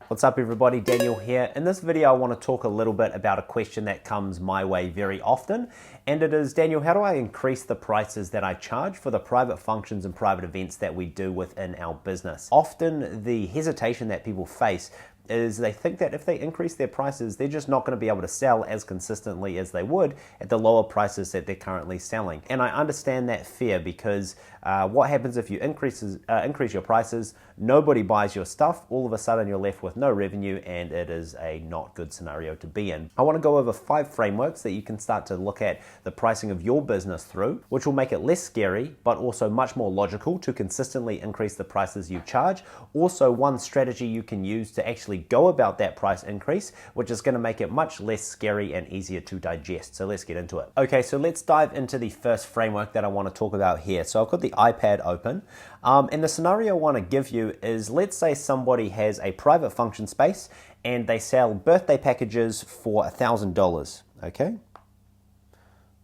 What's up everybody, Daniel here. In this video I want to talk a little bit about a question that comes my way very often, and it is, Daniel, how do I increase the prices that I charge for the private functions and private events that we do within our business? Often the hesitation that people face is they think that if they increase their prices, they're just not going to be able to sell as consistently as they would at the lower prices that they're currently selling. And I understand that fear because what happens if you increase your prices, nobody buys your stuff, all of a sudden you're left with no revenue, and it is a not good scenario to be in. I want to go over 5 frameworks that you can start to look at the pricing of your business through, which will make it less scary, but also much more logical to consistently increase the prices you charge. Also, one strategy you can use to actually go about that price increase, which is going to make it much less scary and easier to digest. So let's get into it. Okay, so let's dive into the first framework that I want to talk about here. So I've got the iPad open, and the scenario I want to give you is, let's say somebody has a private function space and they sell birthday packages for $1,000. Okay,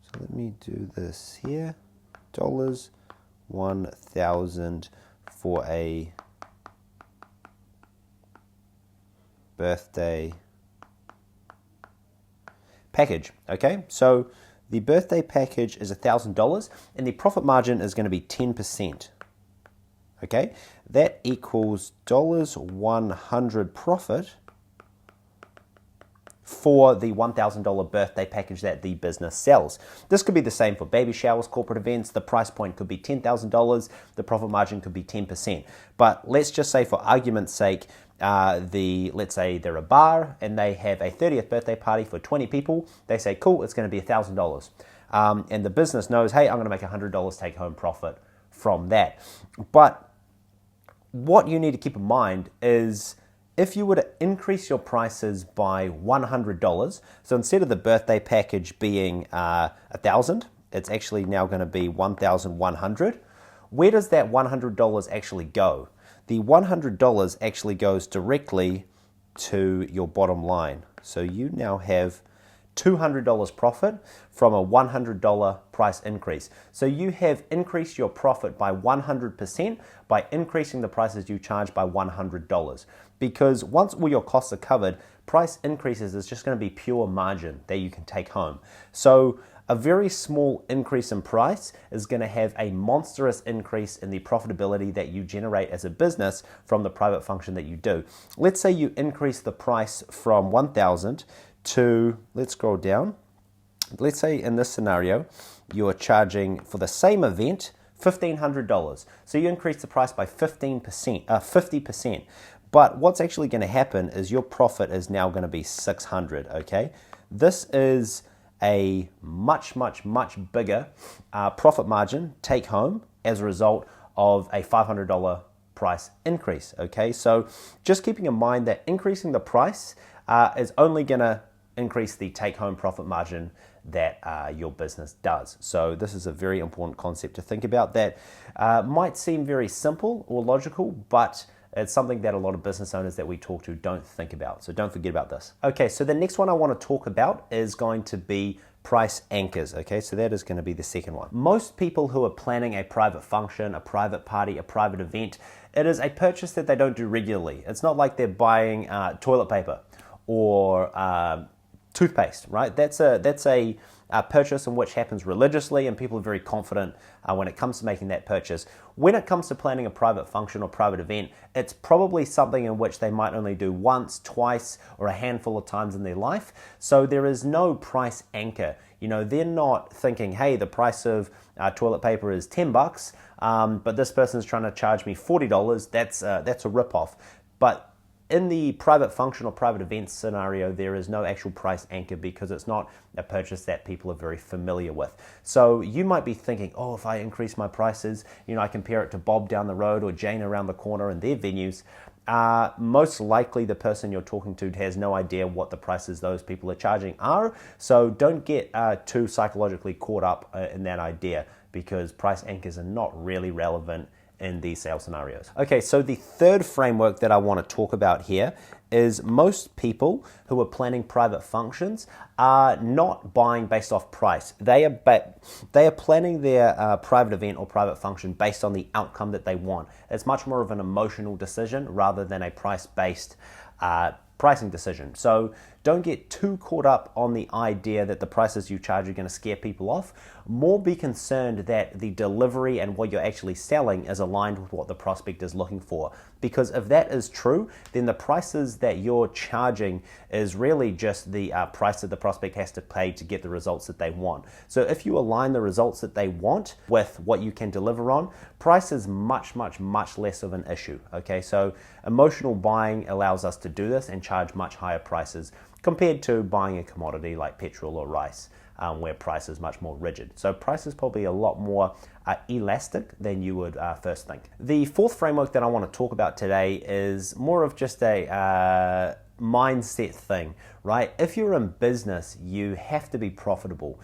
so let me do this here. Dollars, 1,000 for a birthday package. Okay, so the birthday package is $1,000 and the profit margin is going to be 10%. Okay, that equals $100 profit for the $1,000 birthday package that the business sells. This could be the same for baby showers, corporate events. The price point could be $10,000. The profit margin could be 10%. But let's just say, for argument's sake, let's say they're a bar and they have a 30th birthday party for 20 people. They say, cool, it's going to be $1,000. And the business knows, hey, I'm going to make $100 take home profit from that. But what you need to keep in mind is, if you were to increase your prices by $100, so instead of the birthday package being $1,000, it's actually now going to be $1,100. Where does that $100 actually go? The $100 actually goes directly to your bottom line. So you now have $200 profit from a $100 price increase. So you have increased your profit by 100% by increasing the prices you charge by $100. Because once all your costs are covered, price increases is just going to be pure margin that you can take home. So a very small increase in price is going to have a monstrous increase in the profitability that you generate as a business from the private function that you do. Let's say you increase the price from $1,000 to, let's scroll down. Let's say in this scenario, you're charging for the same event $1,500. So you increase the price by 50%. But what's actually going to happen is your profit is now going to be $600. Okay, this is a much bigger profit margin take home as a result of a $500 price increase. Okay, so just keeping in mind that increasing the price is only going to increase the take home profit margin that your business does. So this is a very important concept to think about that might seem very simple or logical, but it's something that a lot of business owners that we talk to don't think about. So don't forget about this. Okay, so the next one I want to talk about is going to be price anchors. Okay, so that is going to be the second one. Most people who are planning a private function, a private party, a private event, it is a purchase that they don't do regularly. It's not like they're buying toilet paper or toothpaste, right? That's a purchase in which happens religiously, and people are very confident when it comes to making that purchase. When it comes to planning a private function or private event, it's probably something in which they might only do once, twice, or a handful of times in their life. So there is no price anchor. You know, they're not thinking, hey, the price of toilet paper is $10, but this person's trying to charge me $40. That's a ripoff. But in the private function or private event scenario, there is no actual price anchor because it's not a purchase that people are very familiar with. So you might be thinking, oh, if I increase my prices, I compare it to Bob down the road or Jane around the corner and their venues. Most likely the person you're talking to has no idea what the prices those people are charging are. So don't get too psychologically caught up in that idea, because price anchors are not really relevant in these sales scenarios. Okay, so the third framework that I want to talk about here is most people who are planning private functions are not buying based off price. They are planning their private event or private function based on the outcome that they want. It's much more of an emotional decision rather than a price-based pricing decision. So don't get too caught up on the idea that the prices you charge are going to scare people off. More be concerned that the delivery and what you're actually selling is aligned with what the prospect is looking for. Because if that is true, then the prices that you're charging is really just the price that the prospect has to pay to get the results that they want. So if you align the results that they want with what you can deliver on, price is much less of an issue. Okay, so emotional buying allows us to do this and charge much higher prices compared to buying a commodity like petrol or rice, where price is much more rigid. So price is probably a lot more elastic than you would first think. The fourth framework that I want to talk about today is more of just a mindset thing, right? If you're in business, you have to be profitable,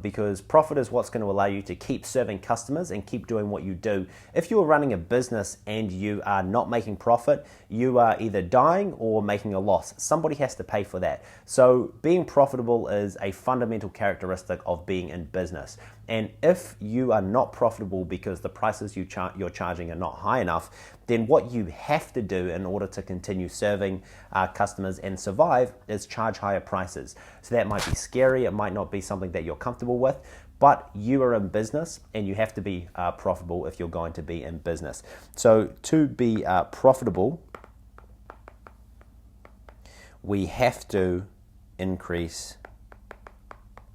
because profit is what's going to allow you to keep serving customers and keep doing what you do. If you are running a business and you are not making profit, you are either dying or making a loss. Somebody has to pay for that. So being profitable is a fundamental characteristic of being in business. And if you are not profitable because the prices you're charging are not high enough, then what you have to do in order to continue serving customers and survive is charge higher prices. So that might be scary, it might not be something that you're comfortable with, but you are in business and you have to be profitable if you're going to be in business. So to be profitable, we have to increase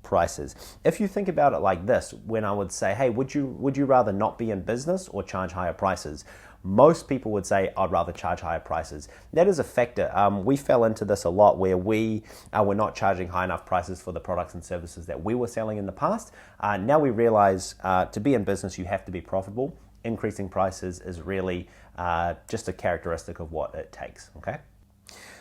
prices. If you think about it like this, when I would say, hey, would you rather not be in business or charge higher prices? Most people would say, I'd rather charge higher prices. That is a factor. We fell into this a lot where we were not charging high enough prices for the products and services that we were selling in the past. Now we realize to be in business, you have to be profitable. Increasing prices is really just a characteristic of what it takes, okay?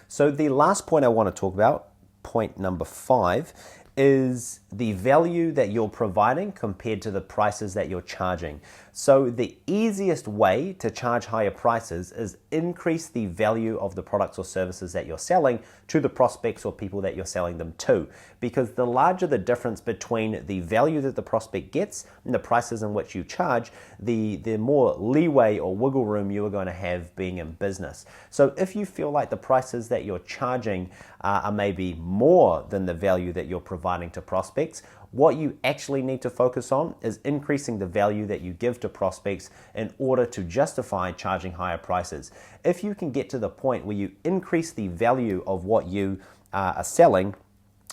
So the last point I want to talk about, point number 5, is the value that you're providing compared to the prices that you're charging. So the easiest way to charge higher prices is increase the value of the products or services that you're selling to the prospects or people that you're selling them to. Because the larger the difference between the value that the prospect gets and the prices in which you charge, the more leeway or wiggle room you are going to have being in business. So if you feel like the prices that you're charging are maybe more than the value that you're providing to prospects, what you actually need to focus on is increasing the value that you give to prospects in order to justify charging higher prices. If you can get to the point where you increase the value of what you are selling,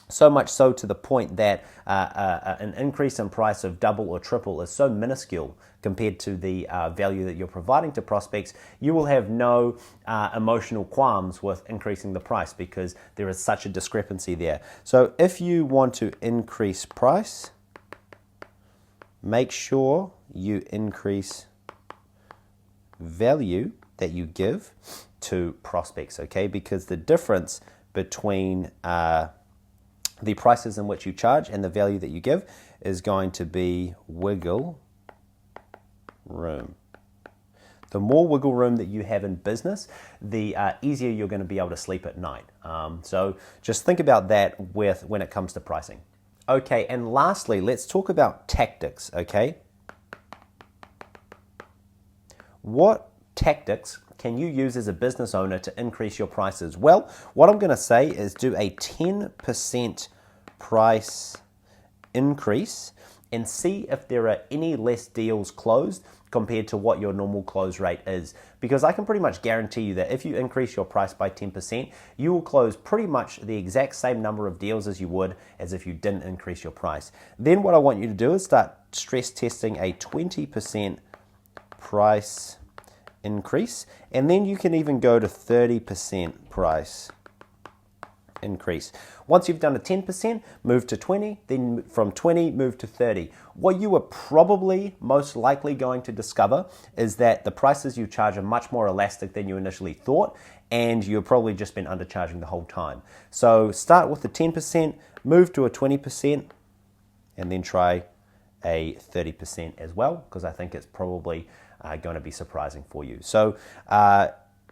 so much so to the point that an increase in price of double or triple is so minuscule compared to the value that you're providing to prospects, you will have no emotional qualms with increasing the price because there is such a discrepancy there. So if you want to increase price, make sure you increase value that you give to prospects, okay? Because the difference between the prices in which you charge and the value that you give is going to be wiggle room. The more wiggle room that you have in business, the easier you're going to be able to sleep at night. So just think about that when it comes to pricing. Okay, and lastly, let's talk about tactics, okay? What tactics can you use as a business owner to increase your prices? Well, what I'm going to say is do a 10% price increase and see if there are any less deals closed compared to what your normal close rate is. Because I can pretty much guarantee you that if you increase your price by 10%, you will close pretty much the exact same number of deals as you would as if you didn't increase your price. Then what I want you to do is start stress testing a 20% price increase, and then you can even go to 30% price increase. Once you've done a 10%, move to 20, then from 20, move to 30. What you are probably most likely going to discover is that the prices you charge are much more elastic than you initially thought, and you've probably just been undercharging the whole time. So start with the 10%, move to a 20%, and then try a 30% as well, because I think it's probably going to be surprising for you. So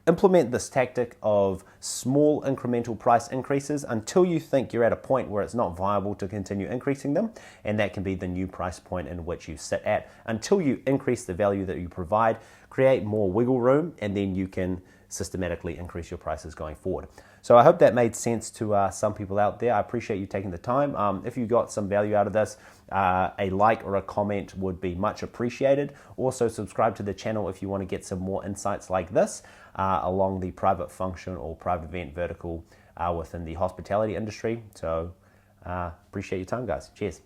implement this tactic of small incremental price increases until you think you're at a point where it's not viable to continue increasing them, and that can be the new price point in which you sit at until you increase the value that you provide, create more wiggle room, and then you can systematically increase your prices going forward. So I hope that made sense to some people out there. I appreciate you taking the time. If you got some value out of this, a like or a comment would be much appreciated. Also, subscribe to the channel if you want to get some more insights like this along the private function or private event vertical within the hospitality industry. So appreciate your time, guys. Cheers.